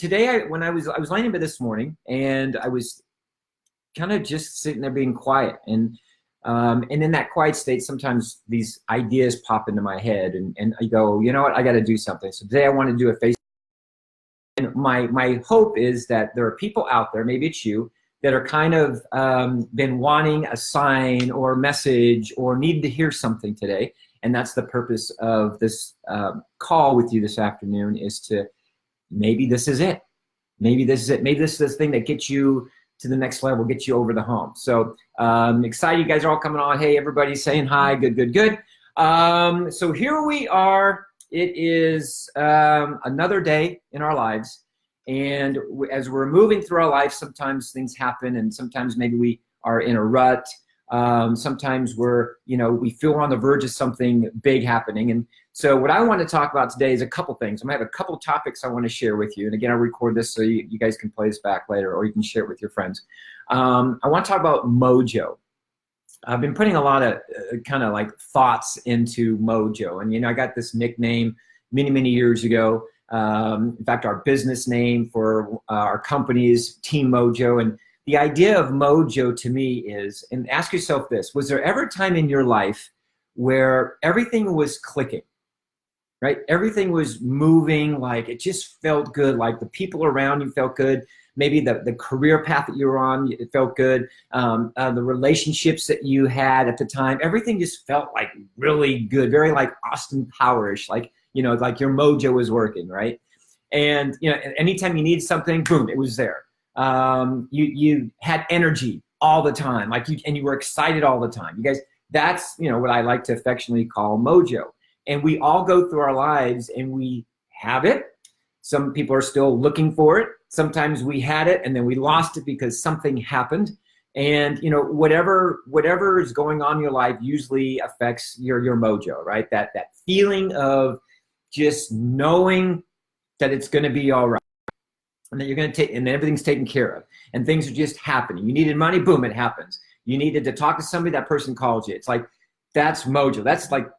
today, when I was laying in bed this morning, and I was kind of just sitting there being quiet, and in that quiet state, sometimes these ideas pop into my head, and I go, you know what, I got to do something. So today I want to do a face. And my hope is that there are people out there, maybe it's you, that are kind of been wanting a sign or a message or need to hear something today. And that's the purpose of this call with you this afternoon, is to, maybe this is it. Maybe this is it. Maybe this is the thing that gets you to the next level, gets you over the hump. So excited you guys are all coming on. Hey, everybody's saying hi. Good, good, good. So here we are. It is another day in our lives. And as we're moving through our life, sometimes things happen, and sometimes maybe we are in a rut. Sometimes we feel we're on the verge of something big happening. And so what I want to talk about today is a couple things. I'm gonna have a couple topics I want to share with you. And again, I'll record this so you guys can play this back later, or you can share it with your friends. I want to talk about Mojo. I've been putting a lot of kind of like thoughts into Mojo. And, I got this nickname many, many years ago. In fact, our business name for our company is Team Mojo. And the idea of Mojo to me is, and ask yourself this, was there ever a time in your life where everything was clicking, right? Everything was moving, like it just felt good, like the people around you felt good. Maybe the career path that you were on, it felt good. The relationships that you had at the time, everything just felt like really good, very like Austin Powerish, like, like your mojo was working, right? And, anytime you needed something, boom, it was there. You had energy all the time, and you were excited all the time. You guys, that's, what I like to affectionately call Mojo. And we all go through our lives and we have it. Some people are still looking for it. Sometimes we had it and then we lost it because something happened. And, whatever is going on in your life usually affects your mojo, right? That feeling of just knowing that it's going to be all right, and that you're going to take, and everything's taken care of, and things are just happening. You needed money, boom, it happens. You needed to talk to somebody, that person called you. It's like, that's mojo. That's like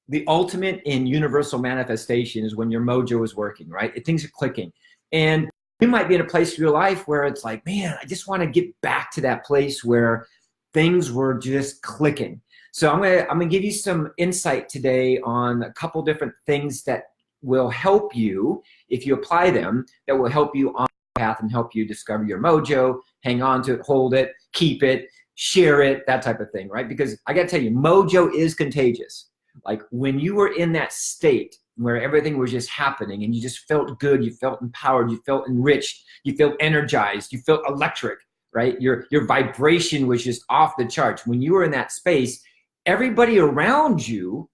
the ultimate in universal manifestation, is when your mojo is working, right? Things are clicking. And you might be in a place of your life where it's like, man, I just want to get back to that place where things were just clicking. So I'm gonna give you some insight today on a couple different things that will help you, if you apply them, that will help you on the path and help you discover your mojo, hang on to it, hold it, keep it, share it, that type of thing, right? Because I gotta tell you, mojo is contagious. Like when you were in that state where everything was just happening and you just felt good, you felt empowered, you felt enriched, you felt energized, you felt electric, right? Your vibration was just off the charts. When you were in that space, everybody around you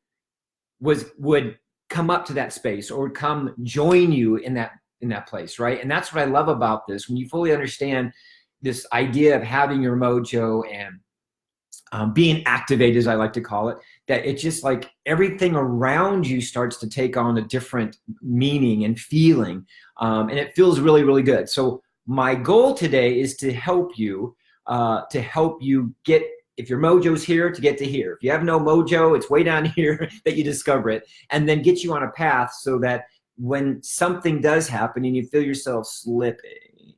would come up to that space or would come join you in that place, right? And that's what I love about this. When you fully understand this idea of having your mojo and being activated, as I like to call it, that it's just like everything around you starts to take on a different meaning and feeling, and it feels really, really good. So my goal today is to help you get, if your mojo's here, to get to here. If you have no mojo, it's way down here that you discover it, and then get you on a path so that when something does happen and you feel yourself slipping,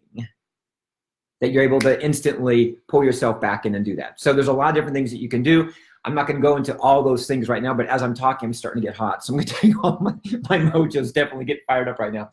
that you're able to instantly pull yourself back in and do that. So there's a lot of different things that you can do. I'm not going to go into all those things right now, but as I'm talking, I'm starting to get hot. So I'm going to tell you all my mojo's definitely getting fired up right now.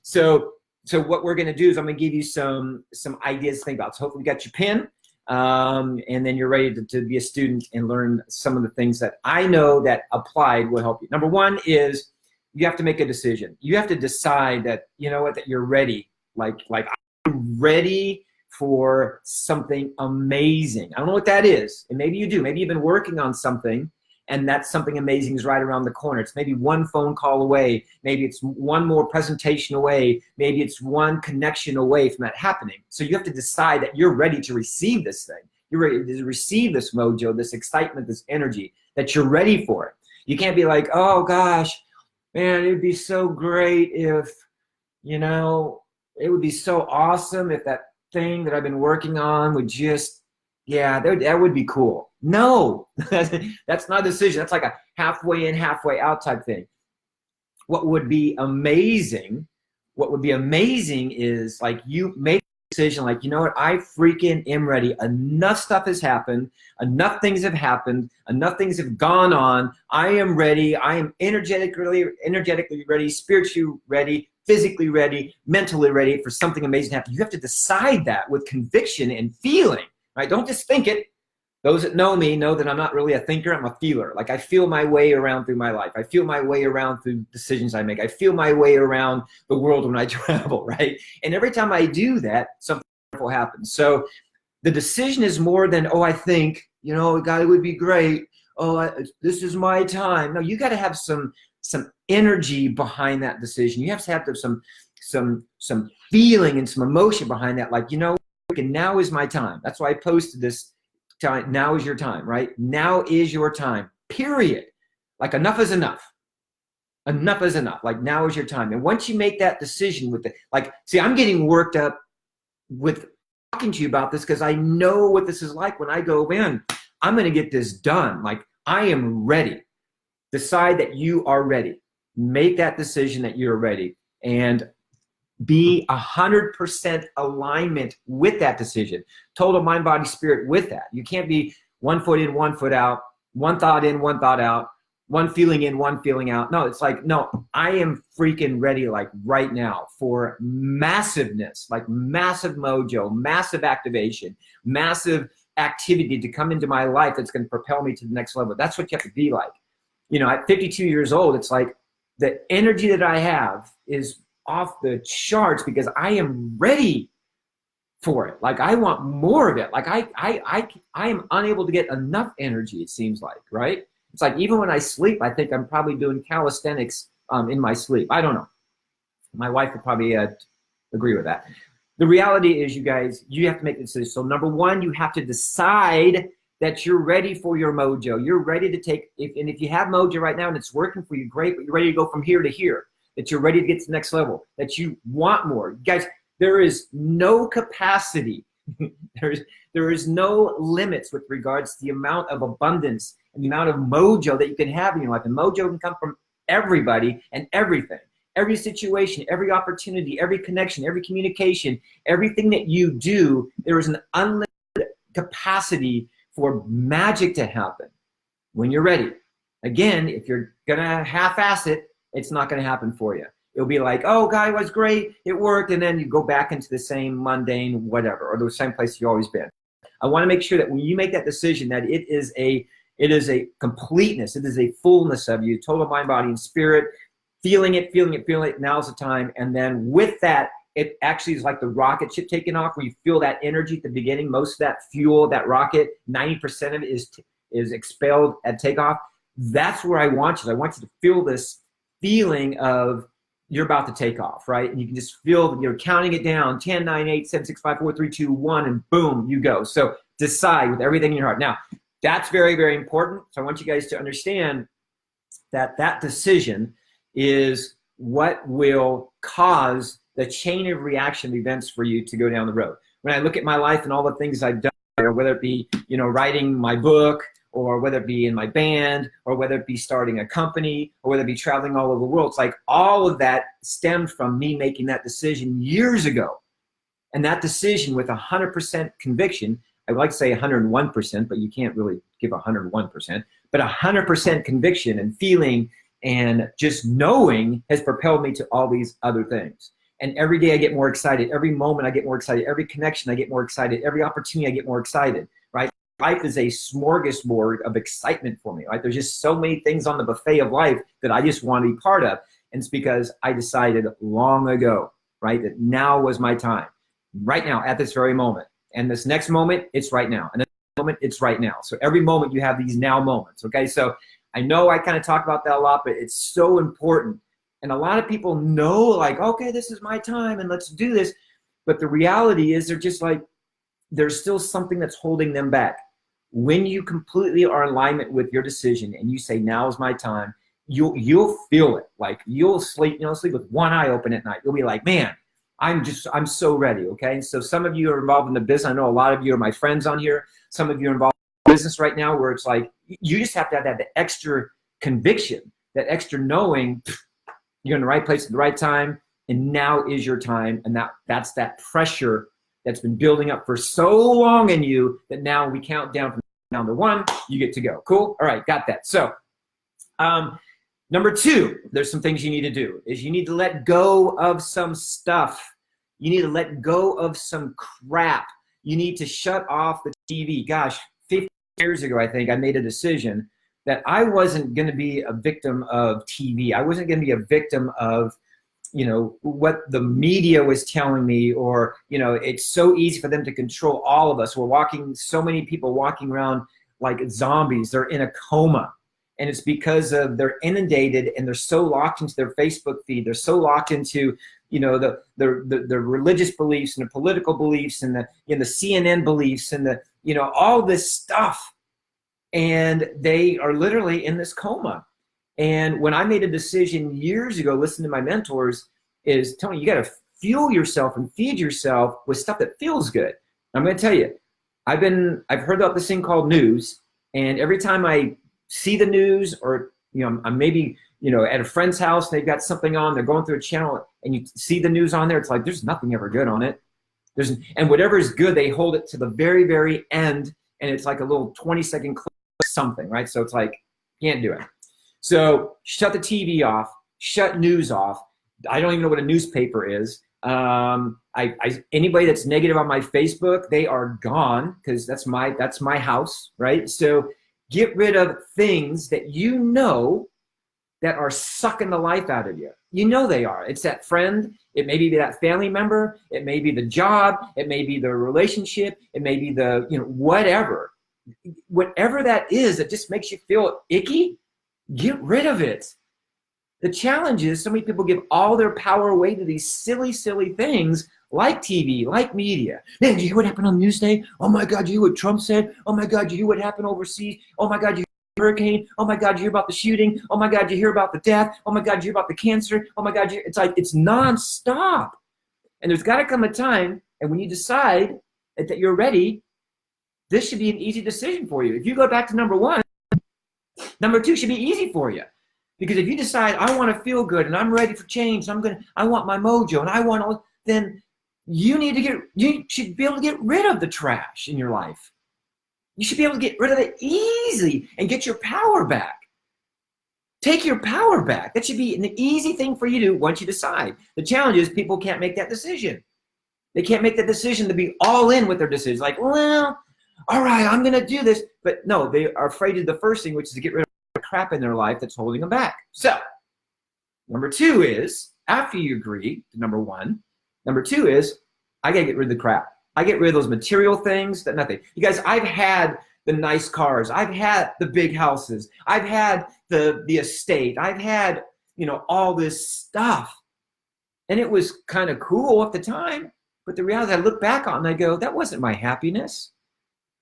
So what we're going to do is I'm going to give you some ideas to think about. So hopefully you got your pen, and then you're ready to be a student and learn some of the things that I know that applied will help you. Number one is you have to make a decision. You have to decide that, that you're ready. Like I'm ready for something amazing. I don't know what that is. And maybe you do. Maybe you've been working on something and that something amazing is right around the corner. It's maybe one phone call away. Maybe it's one more presentation away. Maybe it's one connection away from that happening. So you have to decide that you're ready to receive this thing. You're ready to receive this mojo, this excitement, this energy, that you're ready for it. You can't be like, oh gosh, man, it'd be so great if, it would be so awesome if that thing that I've been working on would just, that would be cool. No, that's not a decision. That's like a halfway in, halfway out type thing. What would be amazing what would be amazing is like you make a decision like, you know what, I freaking am ready. Enough stuff has happened. Enough things have happened. Enough things have gone on. I am ready. I am energetically ready, spiritually ready, physically ready, mentally ready for something amazing to happen. You have to decide that with conviction and feeling, right? Don't just think it. Those that know me know that I'm not really a thinker, I'm a feeler. Like I feel my way around through my life. I feel my way around through decisions I make. I feel my way around the world when I travel, right? And every time I do that, something wonderful happens. So the decision is more than, oh, I think, you know, God, it would be great. Oh, this is my time. No, you got to have some energy behind that decision. You have to have some feeling and some emotion behind that. Like, you know, now is my time. That's why I posted this. Time. Now is your time, right? Now is your time, period. Like enough is enough. Enough is enough. Like now is your time. And once you make that decision with it, like, see, I'm getting worked up with talking to you about this because I know what this is like when I go in. I'm going to get this done. Like I am ready. Decide that you are ready. Make that decision that you're ready. And be 100% alignment with that decision. Total mind, body, spirit with that. You can't be 1 foot in, 1 foot out, one thought in, one thought out, one feeling in, one feeling out. No, it's like, no, I am freaking ready like right now for massiveness, like massive mojo, massive activation, massive activity to come into my life that's going to propel me to the next level. That's what you have to be like. You know, at 52 years old, it's like the energy that I have is off the charts because I am ready for it. Like I want more of it. Like I am unable to get enough energy, it seems like, right? It's like even when I sleep, I think I'm probably doing calisthenics in my sleep. I don't know. My wife would probably agree with that. The reality is, you guys, you have to make the decision. So number one, you have to decide that you're ready for your mojo. You're ready to take, if you have mojo right now and it's working for you, great, but you're ready to go from here to here. That you're ready to get to the next level, that you want more. Guys, there is no capacity. there is no limits with regards to the amount of abundance and the amount of mojo that you can have in your life. And mojo can come from everybody and everything. Every situation, every opportunity, every connection, every communication, everything that you do, there is an unlimited capacity for magic to happen when you're ready. Again, if you're gonna half-ass it, it's not going to happen for you. It'll be like, oh, God, it was great. It worked. And then you go back into the same mundane whatever, or the same place you've always been. I want to make sure that when you make that decision that it is a completeness. It is a fullness of you, total mind, body, and spirit, feeling it. Now's the time. And then with that, it actually is like the rocket ship taking off where you feel that energy at the beginning. Most of that fuel, that rocket, 90% of it is expelled at takeoff. That's where I want you. I want you to feel this feeling of you're about to take off, right? And you can just feel you're counting it down, 10, 9, 8, 7, 6, 5, 4, 3, 2, 1, and boom, you go. So decide with everything in your heart. Now, that's very, very important. So I want you guys to understand that that decision is what will cause the chain of reaction events for you to go down the road. When I look at my life and all the things I've done, or whether it be, you know, writing my book, or whether it be in my band, or whether it be starting a company, or whether it be traveling all over the world. It's like all of that stemmed from me making that decision years ago. And that decision with 100% conviction, I would like to say 101%, but you can't really give 101%, but 100% conviction and feeling and just knowing has propelled me to all these other things. And every day I get more excited. Every moment I get more excited. Every connection I get more excited. Every opportunity I get more excited, right? Life is a smorgasbord of excitement for me, right? There's just so many things on the buffet of life that I just want to be part of. And it's because I decided long ago, right, that now was my time. Right now, at this very moment. And this next moment, it's right now. And this moment, it's right now. So every moment you have these now moments, okay? So I know I kind of talk about that a lot, but it's so important. And a lot of people know, like, okay, this is my time and let's do this. But the reality is they're just like, there's still something that's holding them back. When you completely are in alignment with your decision and you say, now is my time, you'll feel it. Like you'll sleep with one eye open at night. You'll be like, man, I'm so ready, okay? And so some of you are involved in the business. I know a lot of you are my friends on here. Some of you are involved in business right now where it's like, you just have to have that extra conviction, that extra knowing you're in the right place at the right time, And now is your time. And that's that pressure that's been building up for so long in you that now we count down from down to 1, you get to go. Cool? All right, got that. So number 2, there's some things you need to do, is you need to let go of some stuff. You need to let go of some crap. You need to shut off the TV. Gosh, 50 years ago, I think, I made a decision that I wasn't going to be a victim of TV. I wasn't going to be a victim of, you know, what the media was telling me, or, you know, it's so easy for them to control all of us. So many people walking around like zombies. They're in a coma. And it's because of they're inundated and they're so locked into their Facebook feed. They're so locked into, you know, the religious beliefs and the political beliefs and the CNN beliefs and the, you know, all this stuff. And they are literally in this coma. And when I made a decision years ago, listening to my mentors, is Tony, you got to fuel yourself and feed yourself with stuff that feels good. I'm going to tell you, I've heard about this thing called news, and every time I see the news, or, you know, I'm maybe, you know, at a friend's house, they've got something on, they're going through a channel, and you see the news on there, it's like, there's nothing ever good on it. And whatever is good, they hold it to the very, very end, and it's like a little 20-second clip of something, right? So it's like, can't do it. So shut the TV off, shut news off. I don't even know what a newspaper is. Anybody that's negative on my Facebook, they are gone, because that's my house, right? So get rid of things that you know that are sucking the life out of you. You know they are. It's that friend. It may be that family member. It may be the job. It may be the relationship. It may be the, you know, whatever. Whatever that is that just makes you feel icky, get rid of it. The challenge is so many people give all their power away to these silly, silly things like TV, like media. Man, did you hear what happened on the news day? Oh my God, you hear what Trump said? Oh my God, you hear what happened overseas? Oh my God, you hear the hurricane? Oh my God, you hear about the shooting? Oh my God, you hear about the death? Oh my God, you hear about the cancer? Oh my God, it's like, it's nonstop. And there's got to come a time, and when you decide that you're ready, this should be an easy decision for you. If you go back to number 1, number 2 should be easy for you. Because if you decide, I want to feel good and I'm ready for change, I want my mojo, and then you should be able to get rid of the trash in your life. You should be able to get rid of it easily and get your power back. Take your power back. That should be an easy thing for you to do once you decide. The challenge is people can't make that decision. They can't make the decision to be all in with their decisions. Like, well, all right, I'm going to do this. But no, they are afraid of the first thing, which is to get rid of the crap in their life that's holding them back. So number 2 is, after you agree to number 1, number 2 is, I got to get rid of the crap. I get rid of those material things that nothing. You guys, I've had the nice cars. I've had the big houses. I've had the estate. I've had, you know, all this stuff. And it was kind of cool at the time. But the reality, I look back on and I go, that wasn't my happiness.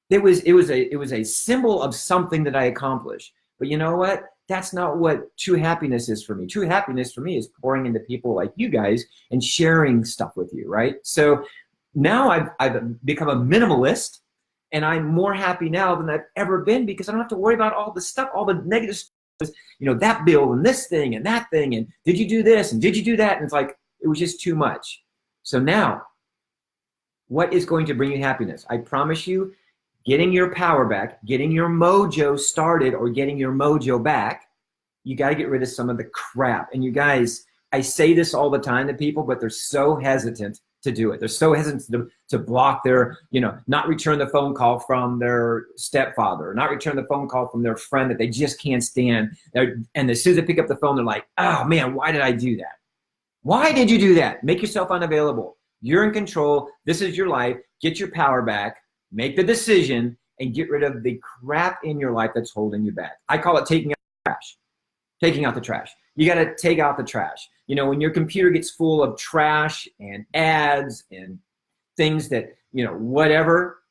It was a symbol of something that I accomplished. But you know what? That's not what true happiness is for me. True happiness for me is pouring into people like you guys and sharing stuff with you, right? So now I've become a minimalist, and I'm more happy now than I've ever been, because I don't have to worry about all the stuff, all the negative stuff, you know, that bill and this thing and that thing, and did you do this and did you do that? And it's like, it was just too much. So now, what is going to bring you happiness? I promise you, getting your power back, getting your mojo started, or getting your mojo back, you got to get rid of some of the crap. And you guys, I say this all the time to people, but they're so hesitant to do it. They're so hesitant to block their, you know, not return the phone call from their stepfather, or not return the phone call from their friend that they just can't stand. And as soon as they pick up the phone, they're like, oh man, why did I do that? Why did you do that? Make yourself unavailable. You're in control. This is your life. Get your power back. Make the decision and get rid of the crap in your life that's holding you back. I call it taking out the trash. Taking out the trash. You got to take out the trash. You know, when your computer gets full of trash and ads and things that, you know, whatever,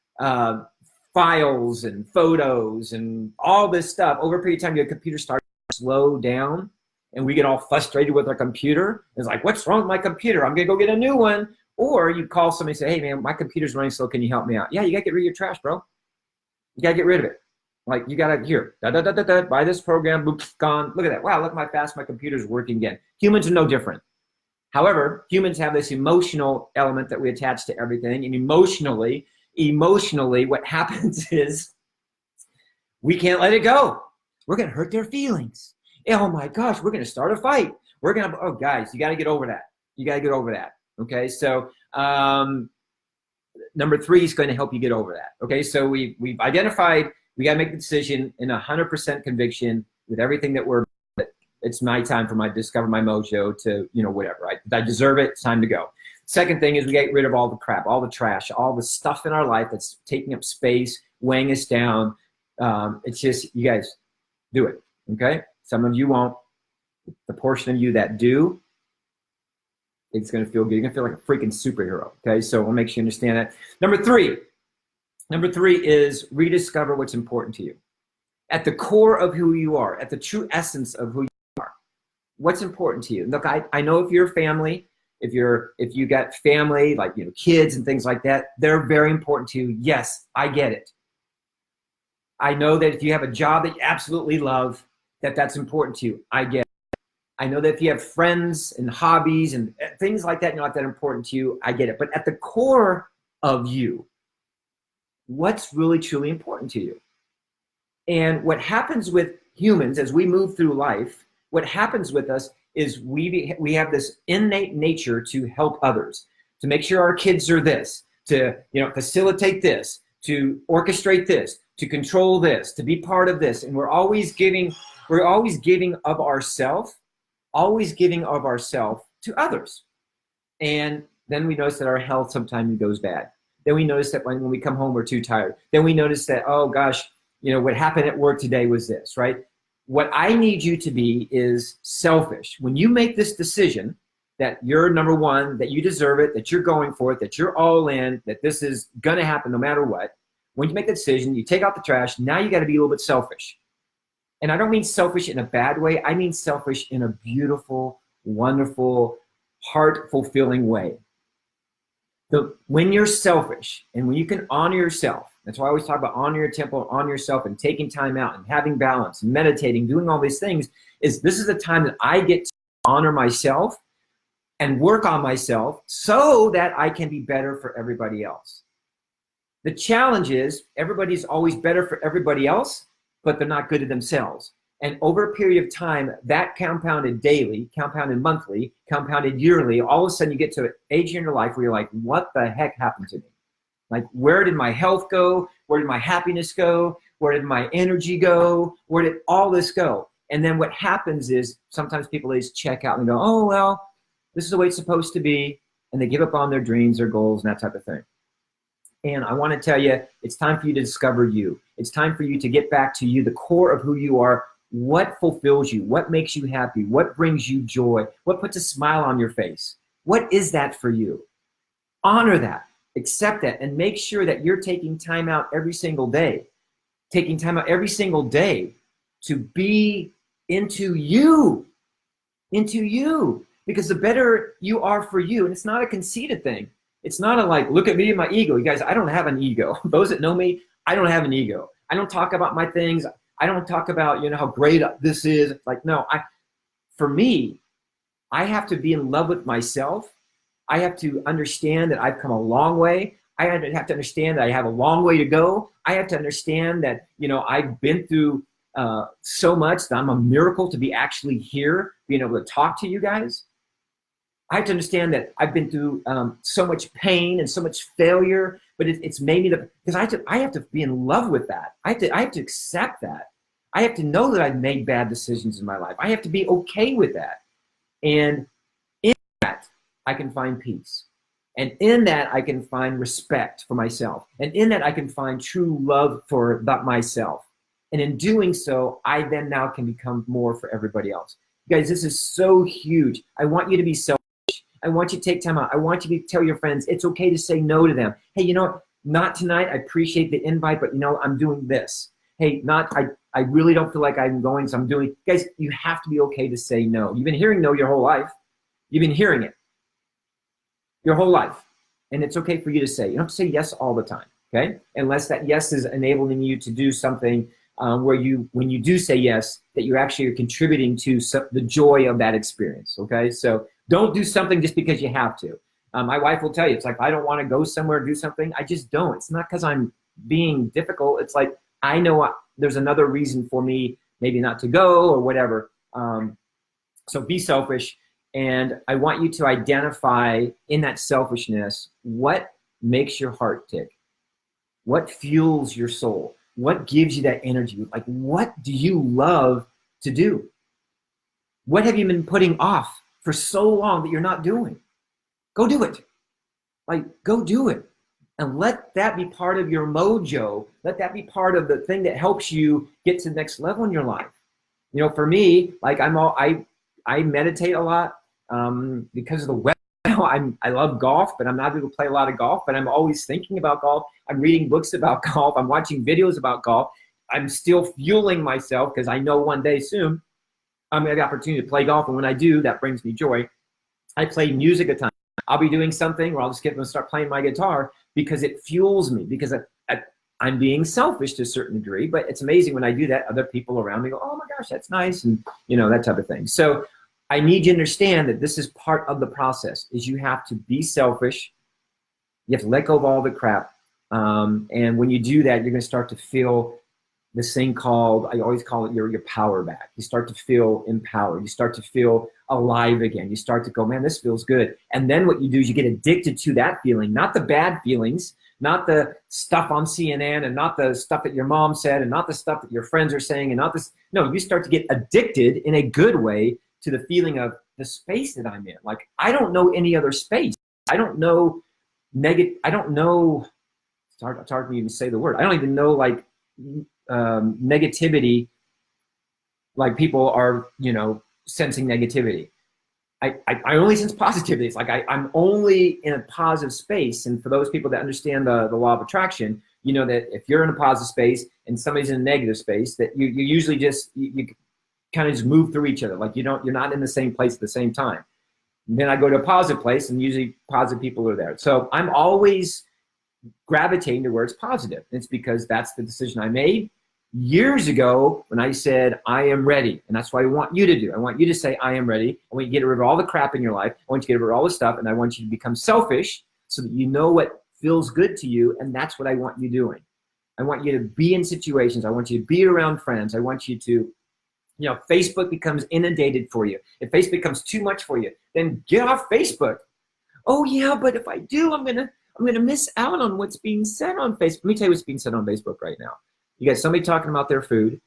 files and photos and all this stuff, over a period of time, your computer starts to slow down, and we get all frustrated with our computer. It's like, what's wrong with my computer? I'm going to go get a new one. Or you call somebody and say, hey, man, my computer's running slow. Can you help me out? Yeah, you got to get rid of your trash, bro. You got to get rid of it. Like, you got to, here, buy this program, boop, gone. Look at that. Wow, look how fast my computer's working again. Humans are no different. However, humans have this emotional element that we attach to everything. And emotionally, what happens is we can't let it go. We're going to hurt their feelings. Oh my gosh, we're going to start a fight. We're going to, oh guys, you got to get over that. You got to get over that. Okay. So, number 3 is going to help you get over that. Okay. So we've identified, we got to make the decision in 100% conviction with everything that it's my time for my discover my mojo to, whatever. I deserve it. It's time to go. Second thing is we get rid of all the crap, all the trash, all the stuff in our life that's taking up space, weighing us down. It's just, you guys do it. Okay. Some of you won't. The portion of you that do, it's going to feel good. You're going to feel like a freaking superhero. Okay. So I'll make sure you understand that. Number three is rediscover what's important to you. At the core of who you are, at the true essence of who you are, what's important to you. Look, I know if you're a family, if you got family, like, kids and things like that, they're very important to you. Yes, I get it. I know that if you have a job that you absolutely love, that's important to you. I get it. I know that if you have friends and hobbies and things like that, not that important to you, I get it. But at the core of you, what's really truly important to you? And what happens with humans as we move through life, what happens with us is we have this innate nature to help others, to make sure our kids are this, to facilitate this, to orchestrate this, to control this, to be part of this. And we're always giving of ourselves, to others. And then we notice that our health sometimes goes bad. Then we notice that when we come home, we're too tired. Then we notice that, oh gosh, what happened at work today was this, right? What I need you to be is selfish. When you make this decision that you're number one, that you deserve it, that you're going for it, that you're all in, that this is going to happen no matter what, when you make the decision, you take out the trash, now you got to be a little bit selfish. And I don't mean selfish in a bad way. I mean selfish in a beautiful, wonderful, heart-fulfilling way. So when you're selfish and when you can honor yourself, that's why I always talk about honor your temple, honor yourself, and taking time out and having balance and meditating, doing all these things, this is the time that I get to honor myself and work on myself so that I can be better for everybody else. The challenge is everybody's always better for everybody else, but they're not good at themselves. And over a period of time, that compounded daily, compounded monthly, compounded yearly, all of a sudden you get to an age in your life where you're like, what the heck happened to me? Like, where did my health go? Where did my happiness go? Where did my energy go? Where did all this go? And then what happens is sometimes people just check out and go, oh, well, this is the way it's supposed to be. And they give up on their dreams, their goals, and that type of thing. And I want to tell you, it's time for you to discover you. It's time for you to get back to you, the core of who you are. What fulfills you? What makes you happy? What brings you joy? What puts a smile on your face? What is that for you? Honor that. Accept that. And make sure that you're taking time out every single day. Taking time out every single day to be into you. Into you. Because the better you are for you, and it's not a conceited thing. It's not a like, look at me and my ego. You guys, I don't have an ego. Those that know me, I don't have an ego. I don't talk about my things. I don't talk about, how great this is. Like, no, for me, I have to be in love with myself. I have to understand that I've come a long way. I have to understand that I have a long way to go. I have to understand that, I've been through so much that I'm a miracle to be actually here, being able to talk to you guys. I have to understand that I've been through so much pain and so much failure, but it's made me because I have to be in love with that. I have to accept that. I have to know that I've made bad decisions in my life. I have to be okay with that. And in that, I can find peace. And in that, I can find respect for myself. And in that, I can find true love for myself. And in doing so, I then now can become more for everybody else. You guys, this is so huge. I want you to be selfish. I want you to take time out. I want you to tell your friends it's okay to say no to them. Hey, you know what? Not tonight. I appreciate the invite, but I'm doing this. Hey, I really don't feel like I'm going, so I'm doing. Guys, you have to be okay to say no. You've been hearing no your whole life. You've been hearing it your whole life. And it's okay for you to say. You don't have to say yes all the time, okay? Unless that yes is enabling you to do something where when you do say yes, that you actually are contributing to the joy of that experience, okay? So Don't do something just because you have to. My wife will tell you, it's like, I don't want to go somewhere, do something. I just don't. It's not because I'm being difficult. It's like, I know there's another reason for me maybe not to go or whatever. So be selfish. And I want you to identify in that selfishness, what makes your heart tick? What fuels your soul? What gives you that energy? Like, what do you love to do? What have you been putting off for so long that you're not doing? Go do it. Like, go do it. And let that be part of your mojo. Let that be part of the thing that helps you get to the next level in your life. You know, for me, like I meditate a lot because of the weather. I love golf, but I'm not able to play a lot of golf, but I'm always thinking about golf. I'm reading books about golf. I'm watching videos about golf. I'm still fueling myself because I know one day soon I'm going to have the opportunity to play golf. And when I do, that brings me joy. I play music at times. I'll be doing something or I'll just get and start playing my guitar because it fuels me, because I'm being selfish to a certain degree, but it's amazing when I do that, other people around me go, oh my gosh, that's nice. And you know, that type of thing. So I need you to understand that this is part of the process, is you have to be selfish. You have to let go of all the crap. And when you do that, you're going to start to feel this thing called, I always call it your power back. You start to feel empowered. You start to feel alive again. You start to go, man, this feels good. And then what you do is you get addicted to that feeling, not the bad feelings, not the stuff on CNN and not the stuff that your mom said and not the stuff that your friends are saying and not this. No, you start to get addicted in a good way to the feeling of the space that I'm in. Like, I don't know any other space. I don't know I don't know, it's hard for me to say the word. I don't even know like negativity, like people are, you know, sensing negativity. I only sense positivity. It's like I'm only in a positive space. And for those people that understand the law of attraction, you know that if you're in a positive space and somebody's in a negative space, that you usually just, you kind of just move through each other. Like you're not in the same place at the same time. And then I go to a positive place and usually positive people are there. So I'm always gravitating to where it's positive. It's because that's the decision I made years ago when I said, I am ready. And that's what I want you to do. I want you to say, I am ready. I want you to get rid of all the crap in your life. I want you to get rid of all the stuff. And I want you to become selfish so that you know what feels good to you. And that's what I want you doing. I want you to be in situations. I want you to be around friends. I want you to, you know, Facebook becomes inundated for you. If Facebook becomes too much for you, then get off Facebook. Oh yeah, but if I do, I'm gonna miss out on what's being said on Facebook. Let me tell you what's being said on Facebook right now. You got somebody talking about their food.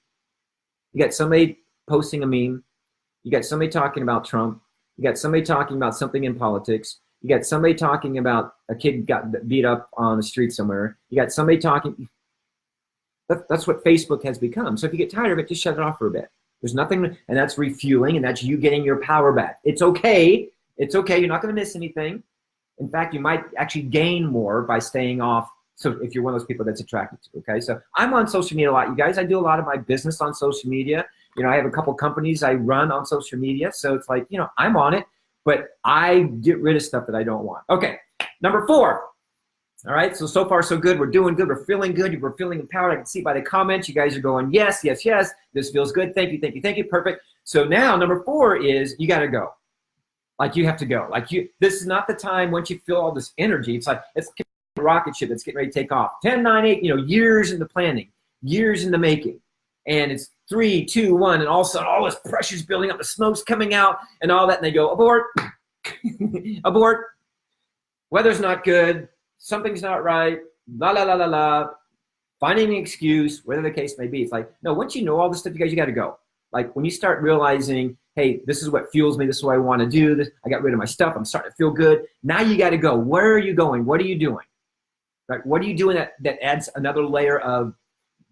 You got somebody posting a meme. You got somebody talking about Trump. You got somebody talking about something in politics. You got somebody talking about a kid got beat up on the street somewhere. You got somebody talking. That's what Facebook has become. So if you get tired of it, just shut it off for a bit. There's nothing, and that's refueling, and that's you getting your power back. It's okay. It's okay. You're not going to miss anything. In fact, you might actually gain more by staying off. So if you're one of those people that's attracted to, okay? So I'm on social media a lot, you guys. I do a lot of my business on social media. You know, I have a couple companies I run on social media. So it's like, you know, I'm on it, but I get rid of stuff that I don't want. Okay, number 4. All right, so far so good. We're doing good. We're feeling good. We're feeling empowered. I can see by the comments, you guys are going, yes, yes, yes. This feels good. Thank you, thank you, thank you. Perfect. So now number 4 is you got to go. Like you have to go. Like this is not the time once you feel all this energy. It's like it's a rocket ship that's getting ready to take off. 10, 9, 8, you know, years in the planning, years in the making. And it's 3, 2, 1, and all of a sudden all this pressure's building up, the smoke's coming out and all that, and they go, abort, abort, weather's not good, something's not right, la la la la la, finding an excuse, whatever the case may be. It's like, no, once you know all this stuff, you guys, you got to go. Like when you start realizing, hey, this is what fuels me, this is what I want to do, this, I got rid of my stuff, I'm starting to feel good. Now you got to go. Where are you going? What are you doing? Right? What are you doing that adds another layer of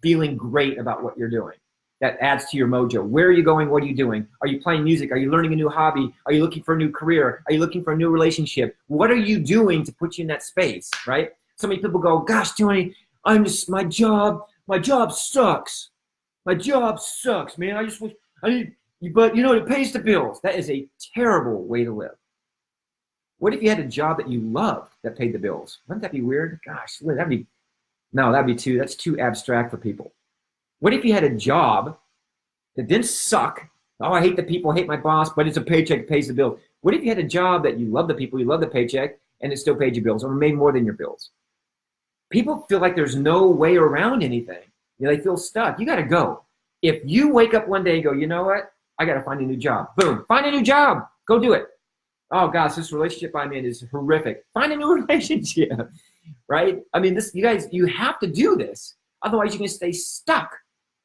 feeling great about what you're doing? That adds to your mojo. Where are you going? What are you doing? Are you playing music? Are you learning a new hobby? Are you looking for a new career? Are you looking for a new relationship? What are you doing to put you in that space, right? So many people go, gosh, Tony, my job sucks. My job sucks, man. But you know, it pays the bills. That is a terrible way to live. What if you had a job that you loved that paid the bills? Wouldn't that be weird? Gosh, that's too abstract for people. What if you had a job that didn't suck? Oh, I hate the people, I hate my boss, but it's a paycheck, it pays the bill. What if you had a job that you love the people, you love the paycheck, and it still paid your bills or made more than your bills? People feel like there's no way around anything. They feel stuck. You got to go. If you wake up one day and go, you know what? I got to find a new job. Boom, find a new job. Go do it. Oh gosh, this relationship I'm in is horrific. Find a new relationship, right? I mean, you guys, you have to do this. Otherwise, you're going to stay stuck.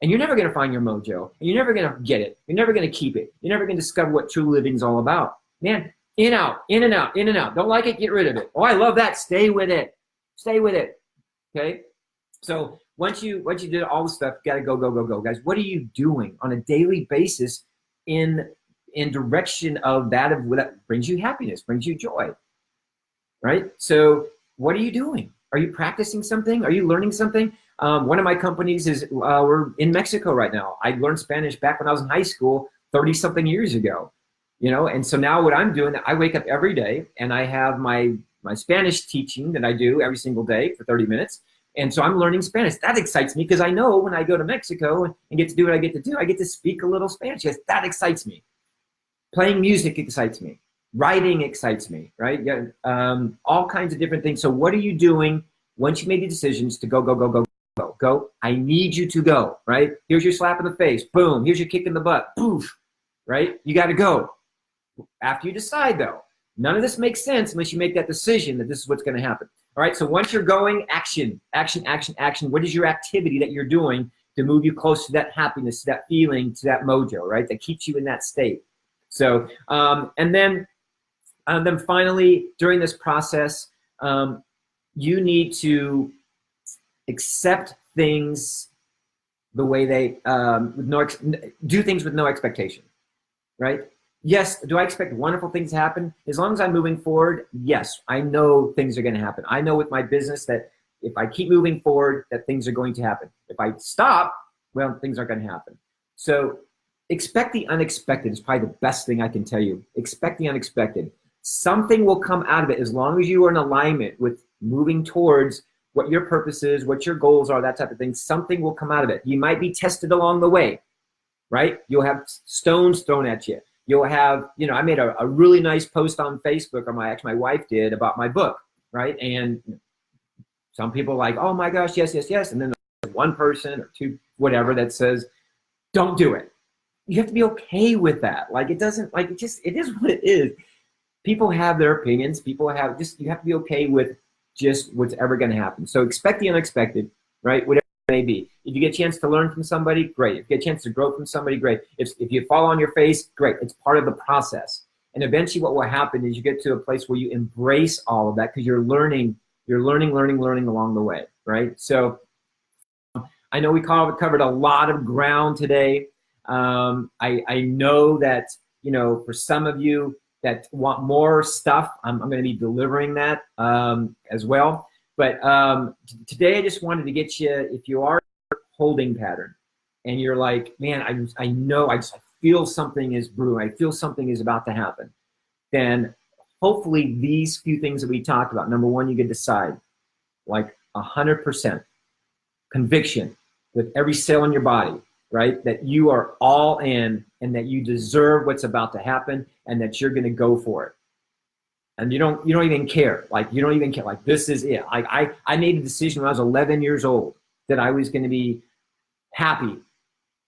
And you're never going to find your mojo. And you're never going to get it. You're never going to keep it. You're never going to discover what true living is all about. Man, in, out, in and out, in and out. Don't like it, get rid of it. Oh, I love that. Stay with it. Stay with it. Okay? So once you did all the stuff, you got to go, go, go, go. Guys, what are you doing on a daily basis in direction of that brings you happiness, brings you joy, right? So what are you doing? Are you practicing something? Are you learning something? One of my companies is, we're in Mexico right now. I learned Spanish back when I was in high school 30-something years ago, and so now what I'm doing, I wake up every day and I have my Spanish teaching that I do every single day for 30 minutes. And so I'm learning Spanish. That excites me because I know when I go to Mexico and get to do what I get to do, I get to speak a little Spanish. Yes, that excites me. Playing music excites me. Writing excites me, right? Yeah, all kinds of different things. So what are you doing once you made the decisions to go, go, go, go, go, go? I need you to go, right? Here's your slap in the face. Boom. Here's your kick in the butt. Poof, right? You got to go. After you decide, though, none of this makes sense unless you make that decision that this is what's going to happen. All right, so once you're going, action, action, action, action. What is your activity that you're doing to move you close to that happiness, to that feeling, to that mojo, right? That keeps you in that state. So, and then finally, during this process, you need to accept things the way they, do things with no expectation, right? Yes, do I expect wonderful things to happen? As long as I'm moving forward, yes, I know things are going to happen. I know with my business that if I keep moving forward, that things are going to happen. If I stop, well, things aren't going to happen. So expect the unexpected is probably the best thing I can tell you. Expect the unexpected. Something will come out of it as long as you are in alignment with moving towards what your purpose is, what your goals are, that type of thing. Something will come out of it. You might be tested along the way, right? You'll have stones thrown at you. You'll have, I made a really nice post on Facebook, or my wife did, about my book, right? And some people are like, oh my gosh, yes, yes, yes. And then there's one person or two, whatever, that says, don't do it. You have to be okay with that. It is what it is. People have their opinions. You have to be okay with just what's ever going to happen. So expect the unexpected, right? Whatever it may be. If you get a chance to learn from somebody, great. If you get a chance to grow from somebody, great. If you fall on your face, great. It's part of the process. And eventually what will happen is you get to a place where you embrace all of that because you're learning along the way, right? So I know we covered a lot of ground today. I know that, for some of you that want more stuff, I'm going to be delivering that as well. But today I just wanted to get you, if you are in a holding pattern and you're like, man, I know, I feel something is brewing, I feel something is about to happen, then hopefully these few things that we talked about, number one, you can decide 100% conviction with every cell in your body, right? That you are all in and that you deserve what's about to happen and that you're going to go for it. And you don't even care. You don't even care. This is it. I made a decision when I was 11 years old that I was going to be happy.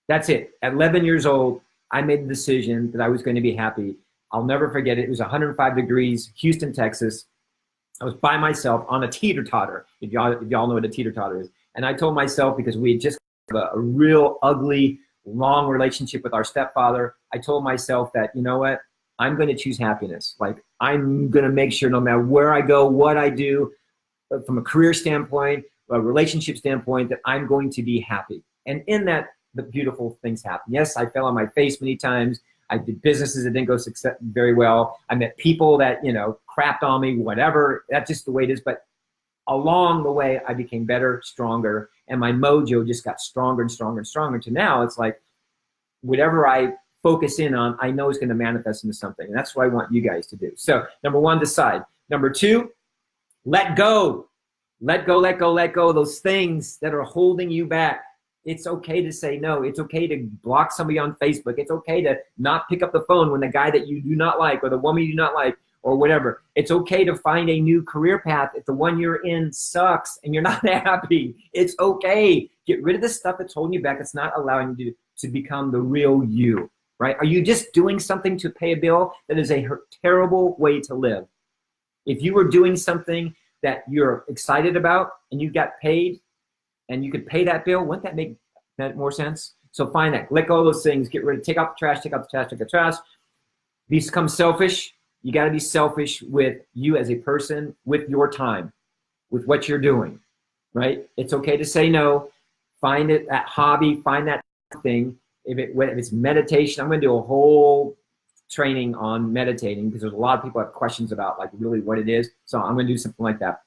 That's it. At 11 years old, I made the decision that I was going to be happy. I'll never forget it. It was 105 degrees, Houston, Texas. I was by myself on a teeter-totter, if y'all know what a teeter-totter is. And I told myself, because we had just a real ugly, long relationship with our stepfather, I told myself that, you know what? I'm going to choose happiness. I'm going to make sure no matter where I go, what I do, from a career standpoint, a relationship standpoint, that I'm going to be happy. And in that, the beautiful things happen. Yes, I fell on my face many times. I did businesses that didn't go very well. I met people that, crapped on me, whatever. That's just the way it is. But along the way, I became better, stronger, and my mojo just got stronger and stronger and stronger. To now, it's like whatever I focus in on, I know is going to manifest into something. And that's what I want you guys to do. So number one, decide. Number two, let go. Let go, let go, let go of those things that are holding you back. It's okay to say no. It's okay to block somebody on Facebook. It's okay to not pick up the phone when the guy that you do not like or the woman you do not like or whatever. It's okay to find a new career path if the one you're in sucks and you're not happy. It's okay. Get rid of the stuff that's holding you back. It's not allowing you to become the real you, right? Are you just doing something to pay a bill? That is a terrible way to live. If you were doing something that you're excited about and you got paid and you could pay that bill, wouldn't that make that more sense? So find that, let go of those things, get rid of, take out the trash, take out the trash, take out the trash. Become selfish. You got to be selfish with you as a person, with your time, with what you're doing, right? It's okay to say no. Find it, that hobby, find that thing. If it's meditation, I'm going to do a whole training on meditating because there's a lot of people have questions about like really what it is. So I'm going to do something like that.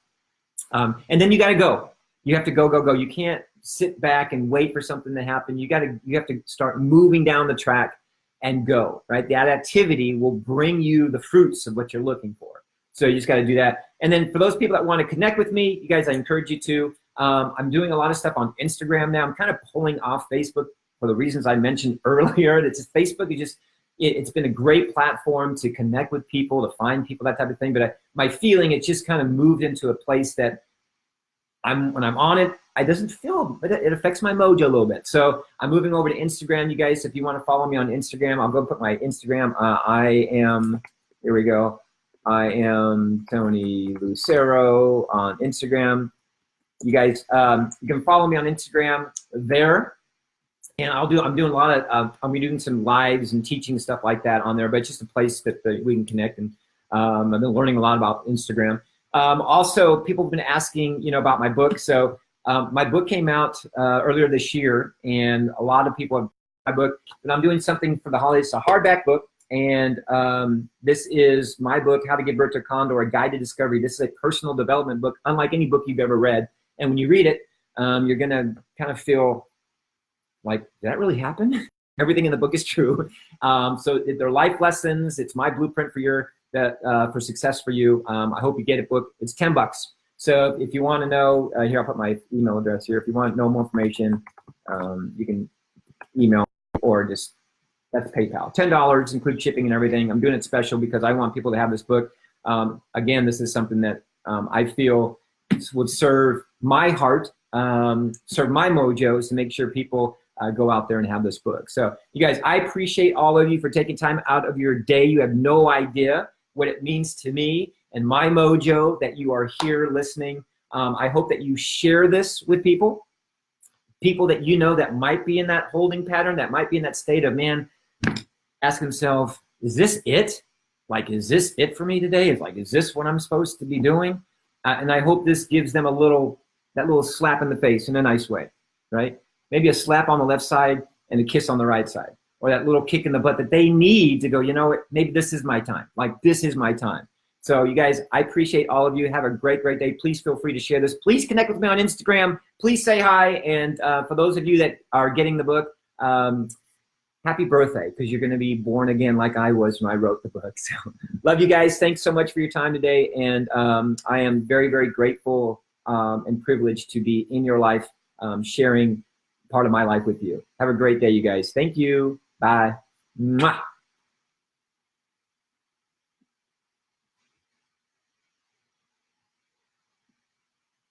And then you got to go. You have to go. You can't sit back and wait for something to happen. You have to start moving down the track and go, right? That activity will bring you the fruits of what you're looking for. So you just got to do that. And then for those people that want to connect with me, you guys, I encourage you to. I'm doing a lot of stuff on Instagram now. I'm kind of pulling off Facebook for the reasons I mentioned earlier. It's just Facebook is just, it's been a great platform to connect with people, to find people, that type of thing. But my feeling, it's just kind of moved into a place that when I'm on it, it doesn't feel, it affects my mojo a little bit. So I'm moving over to Instagram, you guys. If you want to follow me on Instagram, I'll go put my Instagram. Here we go. I am Tony Lucero on Instagram. You guys, you can follow me on Instagram there. And I'm doing a lot of, I'm doing some lives and teaching stuff like that on there, but it's just a place that we can connect. And I've been learning a lot about Instagram. Also, people have been asking, about my book. So my book came out earlier this year, and a lot of people have my book. But I'm doing something for the holidays. It's a hardback book, and this is my book, How to Give Birth to a Kondor, A Guide to Discovery. This is a personal development book, unlike any book you've ever read. And when you read it, you're going to kind of feel like, did that really happen? Everything in the book is true. So they're life lessons. It's my blueprint for success for you. I hope you get a book. It's $10. So if you want to know, here, I'll put my email address here. If you want to know more information, you can email or just, that's PayPal. $10, include shipping and everything. I'm doing it special because I want people to have this book. Again, this is something that I feel would serve my heart, serve my mojos to make sure people go out there and have this book. So you guys, I appreciate all of you for taking time out of your day. You have no idea what it means to me and my mojo that you are here listening. I hope that you share this with people that you know that might be in that holding pattern, that might be in that state of, man, ask themselves, is this it? Like, is this it for me today? Is this what I'm supposed to be doing? And I hope this gives them that little slap in the face in a nice way, right? Maybe a slap on the left side and a kiss on the right side, or that little kick in the butt that they need to go, you know what, maybe this is my time. Like, this is my time. So you guys, I appreciate all of you. Have a great, great day. Please feel free to share this. Please connect with me on Instagram. Please say hi. And for those of you that are getting the book, happy birthday, because you're going to be born again like I was when I wrote the book. So love you guys. Thanks so much for your time today. And I am very, very grateful and privileged to be in your life, sharing part of my life with you. Have a great day, you guys. Thank you. Bye. Mwah.